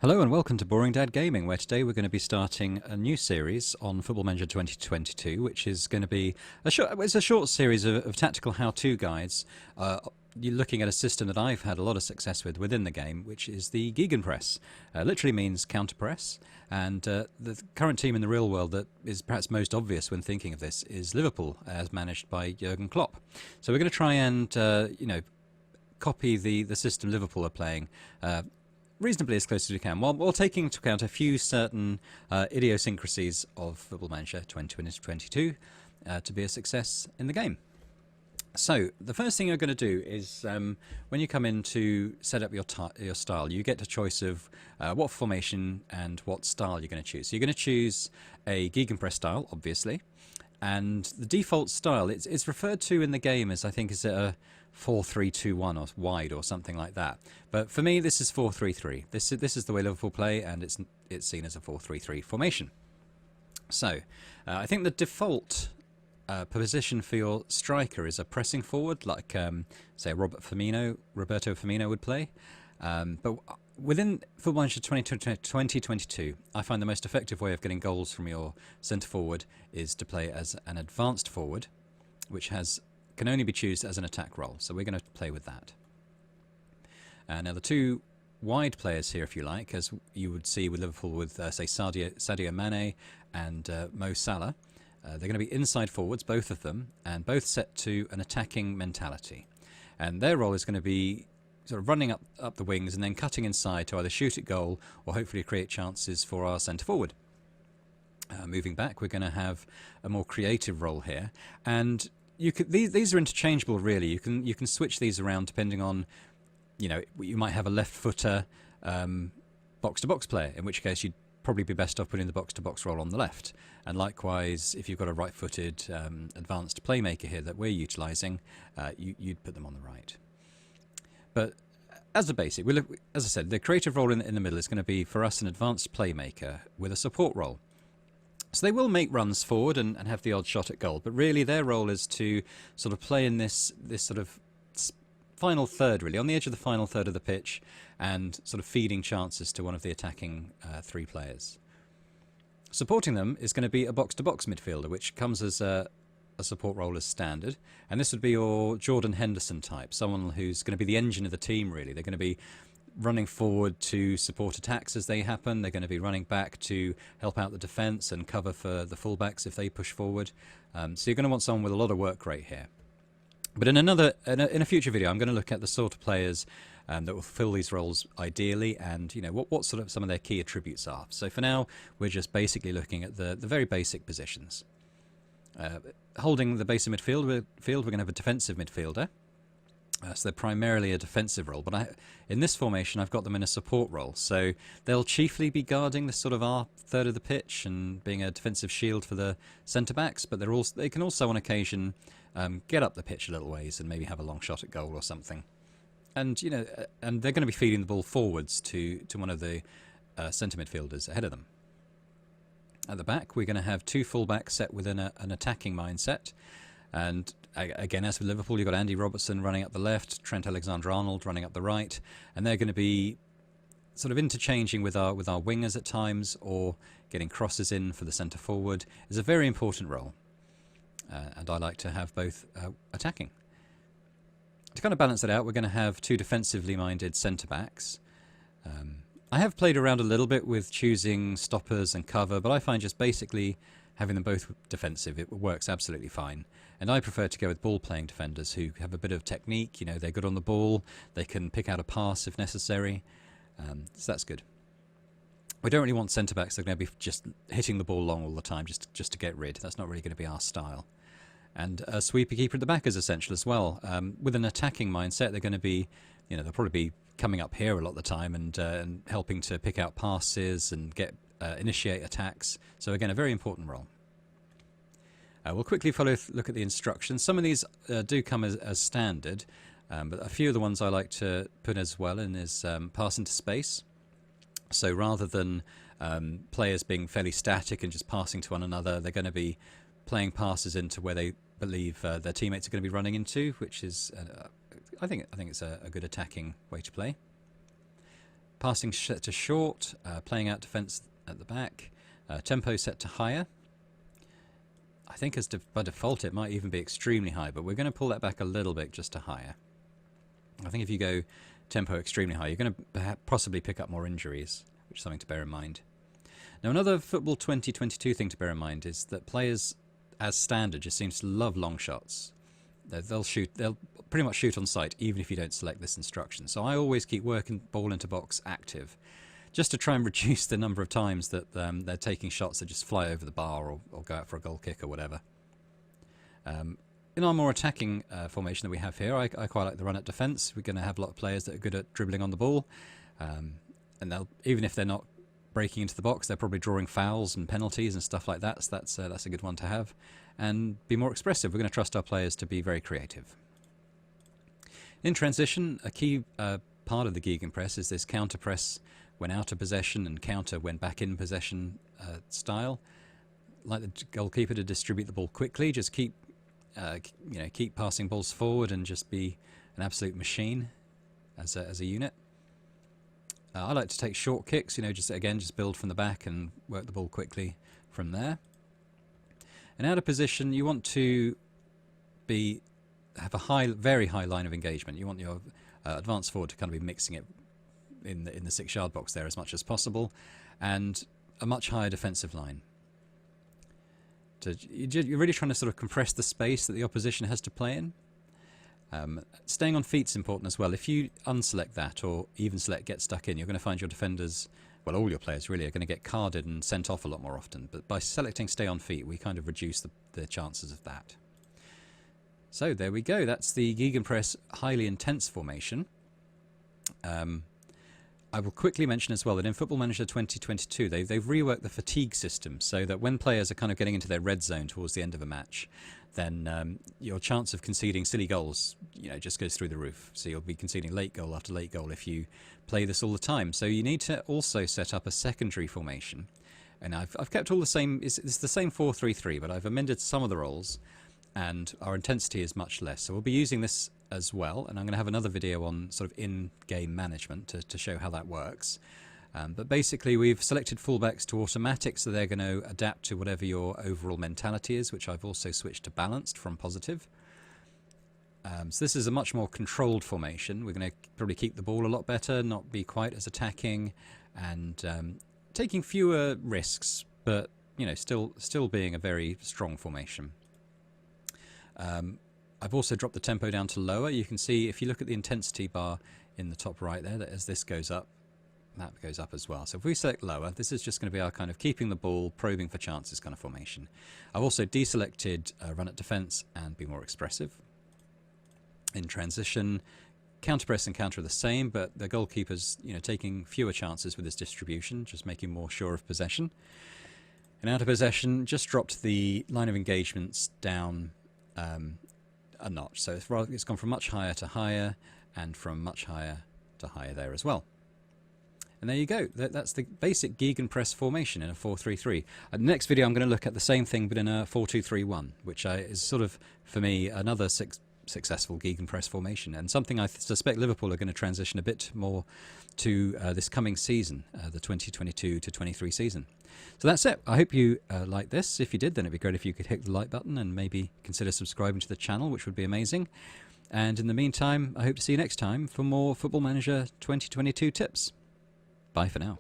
Hello and welcome to Boring Dad Gaming, where today we're going to be starting a new series on Football Manager 2022, which is going to be it's a short series of tactical how-to guides. You're looking at a system that I've had a lot of success with within the game, which is the GEGENPRESS. Literally means counter press, and the current team in the real world that is perhaps most obvious when thinking of this is Liverpool, as managed by Jurgen Klopp. So we're going to try and copy the system Liverpool are playing reasonably as close as we can, while taking into account a few certain idiosyncrasies of Football Manager 2022 to be a success in the game. So the first thing you're going to do is when you come in to set up your style, you get a choice of what formation and what style you're going to choose. So you're going to choose a GEGENPRESS style, obviously, and the default style it's referred to in the game as, I think, is it a 4-3-2-1 or wide or something like that. But for me, this is 4-3-3. This is the way Liverpool play, and it's seen as a 4-3-3 formation. So I think the default position for your striker is a pressing forward, like say Roberto Firmino would play. But within Football Manager 2022, I find the most effective way of getting goals from your centre forward is to play as an advanced forward, which can only be chosen as an attack role. So we're going to play with that. Now the two wide players here, if you like, as you would see with Liverpool with say Sadio Mane and Mo Salah, they're going to be inside forwards, both of them, and both set to an attacking mentality. And their role is going to be sort of running up the wings and then cutting inside to either shoot at goal or hopefully create chances for our centre forward. Moving back, we're going to have a more creative role here, and these are interchangeable, really. You can switch these around depending on, you might have a left footer box-to-box player, in which case you'd probably be best off putting the box-to-box role on the left. And likewise, if you've got a right-footed advanced playmaker here that we're utilising, you'd put them on the right. But as a basic, as I said, the creative role in the middle is going to be, for us, an advanced playmaker with a support role. So they will make runs forward and have the odd shot at goal, but really their role is to sort of play in this sort of final third, really, on the edge of the final third of the pitch, and sort of feeding chances to one of the attacking three players. Supporting them is going to be a box-to-box midfielder, which comes as a support role as standard, and this would be your Jordan Henderson type, someone who's going to be the engine of the team, really. They're going to be running forward to support attacks as they happen. They're going to be running back to help out the defence and cover for the fullbacks if they push forward. So you're going to want someone with a lot of work rate here. But in a future video, I'm going to look at the sort of players that will fill these roles ideally, and what sort of some of their key attributes are. So for now, we're just basically looking at the very basic positions. Holding the base of midfield, we're going to have a defensive midfielder. So they're primarily a defensive role, but in this formation I've got them in a support role. So they'll chiefly be guarding this sort of our third of the pitch and being a defensive shield for the centre-backs, but they can also on occasion get up the pitch a little ways and maybe have a long shot at goal or something. And and they're going to be feeding the ball forwards to one of the centre midfielders ahead of them. At the back, we're going to have two fullbacks set within an attacking mindset. And again, as with Liverpool, you've got Andy Robertson running up the left, Trent Alexander-Arnold running up the right, and they're going to be sort of interchanging with our wingers at times, or getting crosses in for the centre forward. Is a very important role, and I like to have both attacking. To kind of balance it out, we're going to have two defensively minded centre backs. I have played around a little bit with choosing stoppers and cover, but I find just basically having them both defensive, it works absolutely fine. And I prefer to go with ball-playing defenders who have a bit of technique. They're good on the ball. They can pick out a pass if necessary. So that's good. We don't really want centre-backs that are going to be just hitting the ball long all the time, just to get rid. That's not really going to be our style. And a sweeper keeper at the back is essential as well. With an attacking mindset, they're going to be, they'll probably be coming up here a lot of the time and helping to pick out passes and initiate attacks. So again, a very important role. We'll quickly look at the instructions. Some of these do come as standard, but a few of the ones I like to put as well in is pass into space. So rather than players being fairly static and just passing to one another, they're going to be playing passes into where they believe their teammates are going to be running into, which is, I think it's a good attacking way to play. passing set to short, playing out defence at the back, tempo set to higher. I think by default it might even be extremely high, but we're going to pull that back a little bit just to higher. I think if you go tempo extremely high, you're going to possibly pick up more injuries, which is something to bear in mind. Now, another Football 2022 thing to bear in mind is that players, as standard, just seems to love long shots. They'll pretty much shoot on sight, even if you don't select this instruction. So I always keep working ball into box active, just to try and reduce the number of times that they're taking shots that just fly over the bar or go out for a goal kick or whatever. In our more attacking formation that we have here, I quite like the run at defence. We're going to have a lot of players that are good at dribbling on the ball, and they'll, even if they're not breaking into the box, they're probably drawing fouls and penalties and stuff like that. So that's a good one to have, and be more expressive. We're going to trust our players to be very creative. In transition, a key part of the gegenpress is this counter press when out of possession and counter when back in possession style. Like the goalkeeper to distribute the ball quickly, just keep passing balls forward and just be an absolute machine as a unit. I like to take short kicks, just build from the back and work the ball quickly from there. And out of position, you want to have a very high line of engagement. You want your advanced forward to kind of be mixing it in the 6-yard box there as much as possible, and a much higher defensive line. So you're really trying to sort of compress the space that the opposition has to play in. Staying on feet is important as well. If you unselect that or even select get stuck in, you're going to find your defenders, well, all your players really, are going to get carded and sent off a lot more often. But by selecting stay on feet, we kind of reduce the chances of that. So there we go. That's the gegenpress highly intense formation. I will quickly mention as well that in Football Manager 2022, they've reworked the fatigue system so that when players are kind of getting into their red zone towards the end of a match, then your chance of conceding silly goals, just goes through the roof. So you'll be conceding late goal after late goal if you play this all the time. So you need to also set up a secondary formation. And I've kept all the same, it's the same 4-3-3, but I've amended some of the roles, and our intensity is much less. So we'll be using this as well, and I'm going to have another video on sort of in-game management to show how that works. But basically we've selected fullbacks to automatic, so they're going to adapt to whatever your overall mentality is, which I've also switched to balanced from positive. So this is a much more controlled formation. We're going to probably keep the ball a lot better, not be quite as attacking, and taking fewer risks, but still being a very strong formation. I've also dropped the tempo down to lower. You can see if you look at the intensity bar in the top right there, that as this goes up, that goes up as well. So if we select lower, this is just going to be our kind of keeping the ball, probing for chances kind of formation. I've also deselected run at defence and be more expressive. In transition, counter press and counter are the same, but the goalkeeper's taking fewer chances with his distribution, just making more sure of possession. And out of possession, just dropped the line of engagements down a notch. So it's gone from much higher to higher, and from much higher to higher there as well. And there you go. That's the basic gegenpress formation in a 4-3-3. The next video I'm going to look at the same thing but in a 4-2-3-1, which is sort of, for me, another successful gegenpress formation, and something I suspect Liverpool are going to transition a bit more to this coming season, the 2022-23 season. So that's it. I hope you liked this. If you did, then it'd be great if you could hit the like button and maybe consider subscribing to the channel, which would be amazing. And in the meantime, I hope to see you next time for more Football Manager 2022 tips. Bye for now.